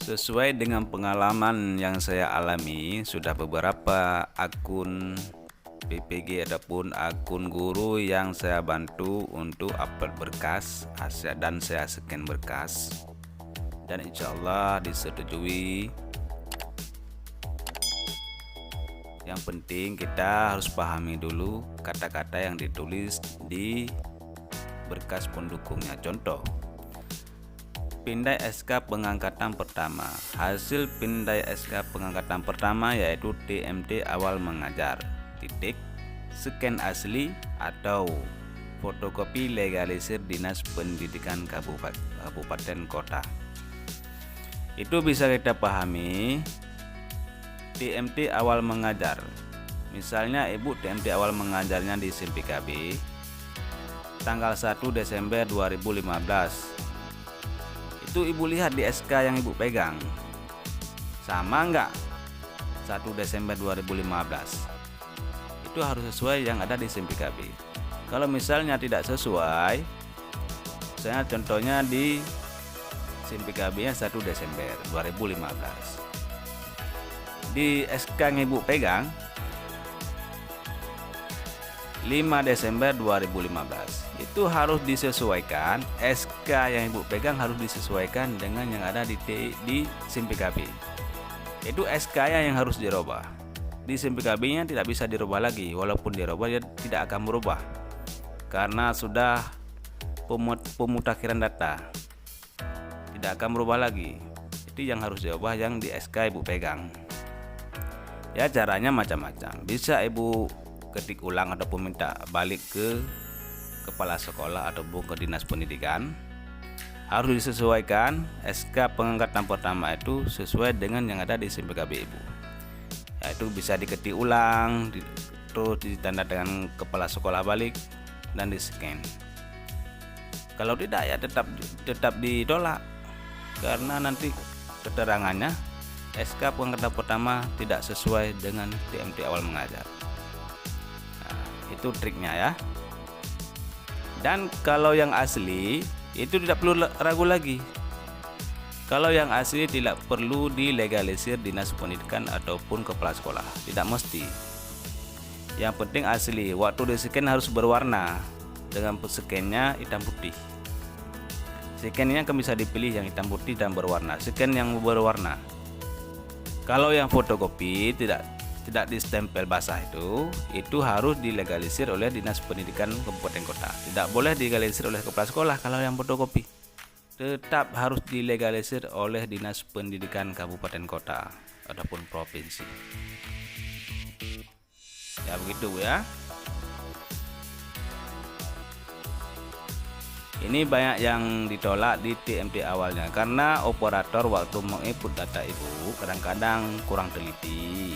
Sesuai dengan pengalaman yang saya alami, sudah beberapa akun PPG ataupun akun guru yang saya bantu untuk upload berkas dan saya scan berkas, dan insya Allah disetujui. Yang penting kita harus pahami dulu kata-kata yang ditulis di berkas pendukungnya. Contoh, pindai SK pengangkatan pertama. Hasil pindai SK pengangkatan pertama yaitu TMT awal mengajar, titik, scan asli atau fotokopi legalisir Dinas Pendidikan Kabupaten Kota. Itu bisa kita pahami TMT awal mengajar. Misalnya ibu TMT awal mengajarnya di SIMPKB tanggal 1 Desember 2015. Itu ibu lihat di SK yang ibu pegang, sama enggak 1 Desember 2015? Itu harus sesuai yang ada di SIMPKB. Kalau misalnya tidak sesuai, misalnya contohnya di SIMPKB nya 1 Desember 2015, di SK yang ibu pegang 5 Desember 2015, itu harus disesuaikan. SK yang ibu pegang harus disesuaikan dengan yang ada di SIMPKB. Itu SK yang harus dirubah. Di SIMPKB nya tidak bisa dirubah lagi, walaupun dirubah dia tidak akan berubah karena sudah pemutakhiran data, tidak akan berubah lagi. Itu yang harus dirubah yang di SK ibu pegang. Ya, caranya macam-macam. Bisa ibu ketik ulang ataupun minta balik ke kepala sekolah ataupun ke dinas pendidikan. Harus disesuaikan SK pengangkatan pertama itu sesuai dengan yang ada di SIMPKB ibu. Yaitu bisa diketik ulang, terus ditanda dengan kepala sekolah balik dan di scan. Kalau tidak ya tetap ditolak karena nanti keterangannya SK pengangkatan pertama tidak sesuai dengan TMT awal mengajar. Nah, itu triknya ya. Dan kalau yang asli itu tidak perlu ragu lagi. Kalau yang asli tidak perlu dilegalisir dinas pendidikan ataupun kepala sekolah, tidak mesti. Yang penting asli. Waktu di scan harus berwarna dengan scan-nya hitam putih. Scan-nya kan bisa dipilih yang hitam putih dan berwarna. Scan yang berwarna. Kalau yang fotokopi tidak distempel basah itu harus dilegalisir oleh Dinas Pendidikan Kabupaten Kota. Tidak boleh dilegalisir oleh kepala sekolah. Kalau yang fotokopi tetap harus dilegalisir oleh Dinas Pendidikan Kabupaten Kota ataupun provinsi. Ya begitu ya. Ini banyak yang ditolak di TMT awalnya karena operator waktu menginput data ibu kadang-kadang kurang teliti.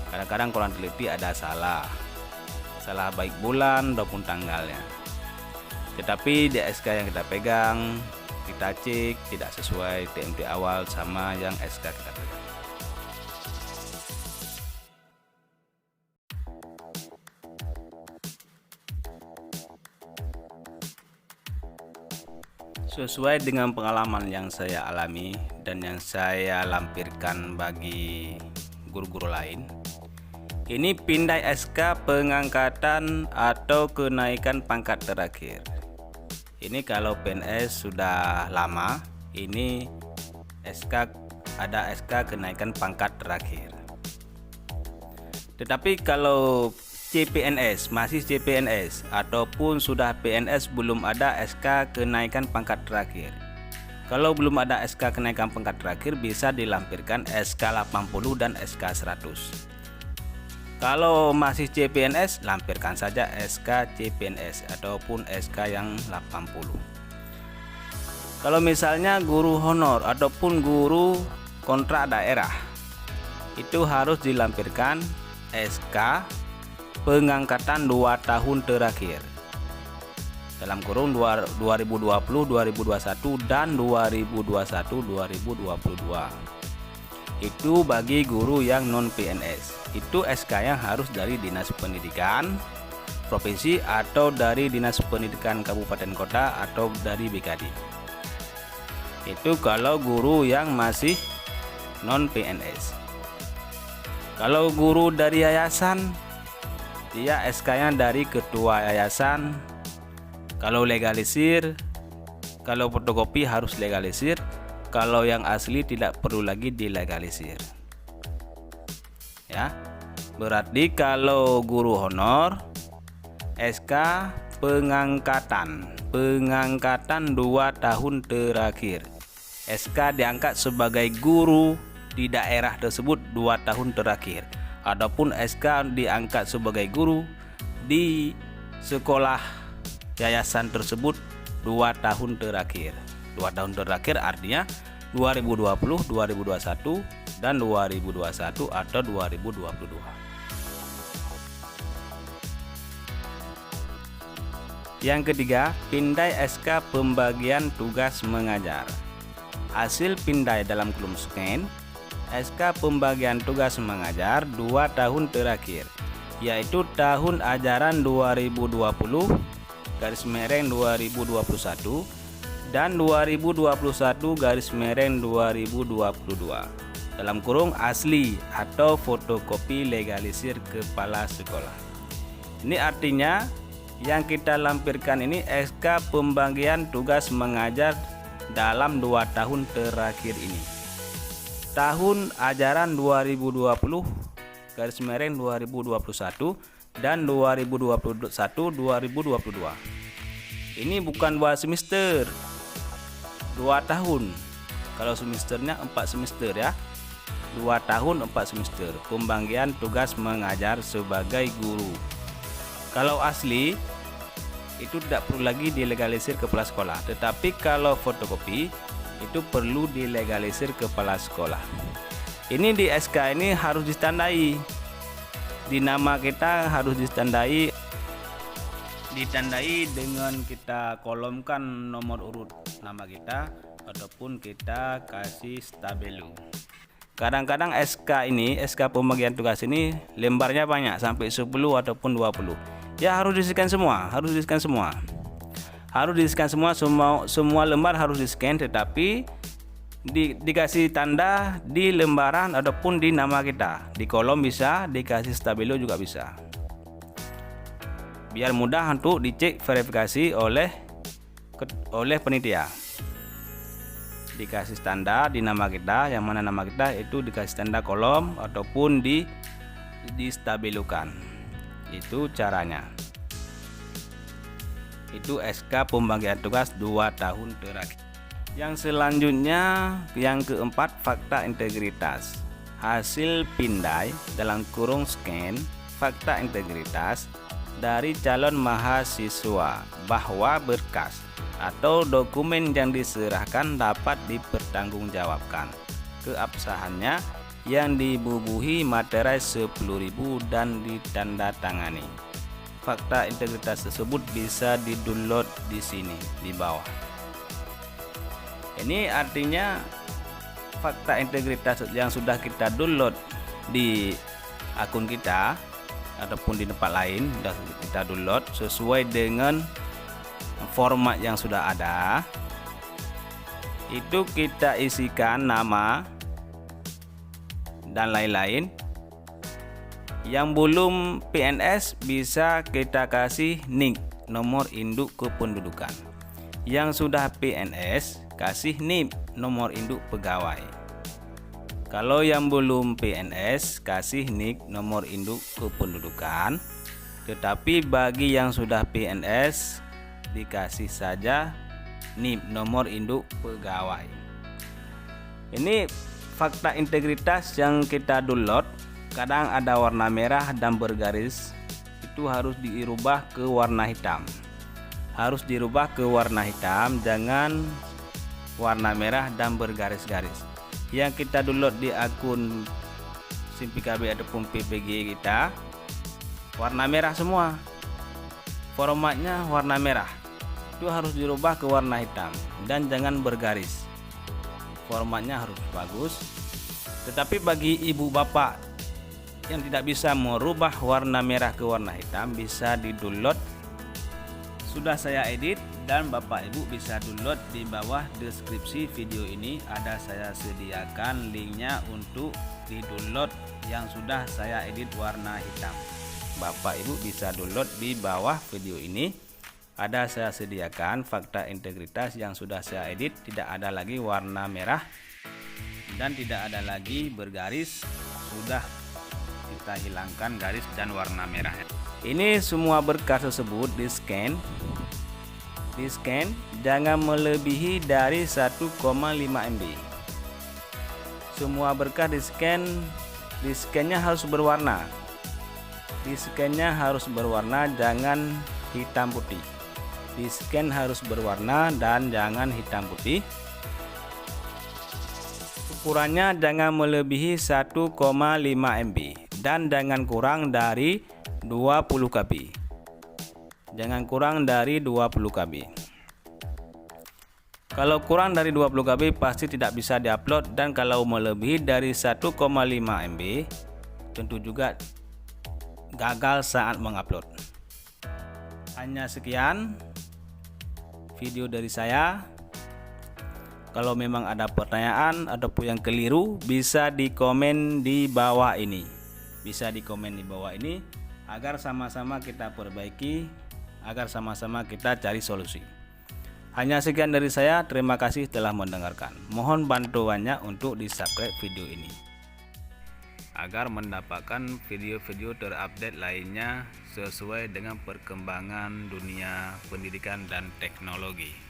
Kadang-kadang kurang teliti, ada salah baik bulan maupun tanggalnya. Tetapi di SK yang kita pegang, kita cek tidak sesuai TMT awal sama yang SK kita pegang. Sesuai dengan pengalaman yang saya alami dan yang saya lampirkan bagi guru-guru lain, ini pindai SK pengangkatan atau kenaikan pangkat terakhir. Ini kalau PNS sudah lama, ini ada SK kenaikan pangkat terakhir. Tetapi kalau CPNS, masih CPNS ataupun sudah PNS, belum ada SK kenaikan pangkat terakhir. Kalau belum ada SK kenaikan pangkat terakhir, bisa dilampirkan SK 80 dan SK 100. Kalau masih CPNS, lampirkan saja SK CPNS ataupun SK yang 80. Kalau misalnya guru honor ataupun guru kontrak daerah, itu harus dilampirkan SK pengangkatan 2 tahun terakhir dalam kurung 2020, 2021 dan 2021-2022. Itu bagi guru yang non PNS. Itu SK yang harus dari Dinas Pendidikan Provinsi atau dari Dinas Pendidikan Kabupaten Kota atau dari BKD. Itu kalau guru yang masih non PNS. Kalau guru dari yayasan, dia SK-nya dari ketua yayasan. Kalau legalisir, kalau fotokopi harus legalisir. Kalau yang asli tidak perlu lagi dilegalisir. Ya. Berarti kalau guru honor, SK pengangkatan 2 tahun terakhir. SK diangkat sebagai guru di daerah tersebut 2 tahun terakhir. Adapun SK diangkat sebagai guru di sekolah yayasan tersebut 2 tahun terakhir. 2 tahun terakhir artinya 2020, 2021, dan 2021 atau 2022. Yang ketiga, pindai SK pembagian tugas mengajar. Hasil pindai dalam kolom scan SK pembagian tugas mengajar 2 tahun terakhir, yaitu tahun ajaran 2020 /2021 dan 2021 /2022 dalam kurung asli atau fotokopi legalisir kepala sekolah. Ini artinya yang kita lampirkan ini SK pembagian tugas mengajar dalam 2 tahun terakhir ini. Tahun ajaran 2020 /2021 dan 2021-2022. Ini bukan 2 semester, 2 tahun. Kalau semesternya 4 semester ya. 2 tahun 4 semester pembagian tugas mengajar sebagai guru. Kalau asli itu tidak perlu lagi dilegalisir kepala sekolah, tetapi kalau fotokopi itu perlu dilegalisir kepala sekolah. Ini di SK ini harus ditandai, di nama kita harus ditandai dengan kita kolomkan nomor urut nama kita ataupun kita kasih stabilo. Kadang-kadang SK pembagian tugas ini lembarnya banyak sampai 10 ataupun 20. Ya harus di-scan semua, semua lembar harus di-scan, tetapi dikasih tanda di lembaran ataupun di nama kita. Di kolom bisa, dikasih stabilo juga bisa. Biar mudah untuk dicek verifikasi oleh panitia. Dikasih tanda di nama kita, yang mana nama kita itu dikasih tanda kolom ataupun distabilokan. Itu caranya. Itu SK pembagian tugas 2 tahun terakhir. Yang selanjutnya, yang keempat, fakta integritas. Hasil pindai dalam kurung scan fakta integritas dari calon mahasiswa bahwa berkas atau dokumen yang diserahkan dapat dipertanggungjawabkan keabsahannya yang dibubuhi materai 10.000 dan ditandatangani. Fakta integritas tersebut bisa di-download di sini di bawah. Ini artinya fakta integritas yang sudah kita download di akun kita ataupun di tempat lain, sudah kita download sesuai dengan format yang sudah ada. Itu kita isikan nama dan lain-lain. Yang belum PNS bisa kita kasih NIK, nomor induk kependudukan. Yang sudah PNS kasih NIP, nomor induk pegawai. Kalau yang belum PNS kasih NIK, nomor induk kependudukan. Tetapi bagi yang sudah PNS dikasih saja NIP, nomor induk pegawai. Ini fakta integritas yang kita download, kadang ada warna merah dan bergaris, itu harus dirubah ke warna hitam. Jangan warna merah dan bergaris-garis. Yang kita download di akun SIMPIKB ataupun PPG kita warna merah semua, formatnya warna merah, itu harus dirubah ke warna hitam dan jangan bergaris. Formatnya harus bagus. Tetapi bagi ibu bapak yang tidak bisa merubah warna merah ke warna hitam, bisa di-download. Sudah saya edit dan Bapak Ibu bisa download di bawah deskripsi video ini. Ada saya sediakan linknya untuk di download yang sudah saya edit warna hitam. Bapak Ibu bisa download di bawah video ini. Ada saya sediakan fakta integritas yang sudah saya edit, tidak ada lagi warna merah dan tidak ada lagi bergaris, sudah kita hilangkan garis dan warna merahnya. Ini semua berkas tersebut di scan, jangan melebihi dari 1,5 MB. Semua berkas di scannya harus berwarna. Di scannya harus berwarna, jangan hitam putih. Di scan harus berwarna dan jangan hitam putih. Ukurannya jangan melebihi 1,5 MB dan jangan kurang dari 20 KB. Jangan kurang dari 20 KB. Kalau kurang dari 20 KB pasti tidak bisa diupload, dan kalau melebihi dari 1,5 MB tentu juga gagal saat mengupload. Hanya sekian video dari saya. Kalau memang ada pertanyaan ataupun yang keliru bisa dikomen di bawah ini. Agar sama-sama kita perbaiki, agar sama-sama kita cari solusi. Hanya sekian dari saya, terima kasih telah mendengarkan. Mohon bantuannya untuk di-subscribe video ini agar mendapatkan video-video terupdate lainnya sesuai dengan perkembangan dunia pendidikan dan teknologi.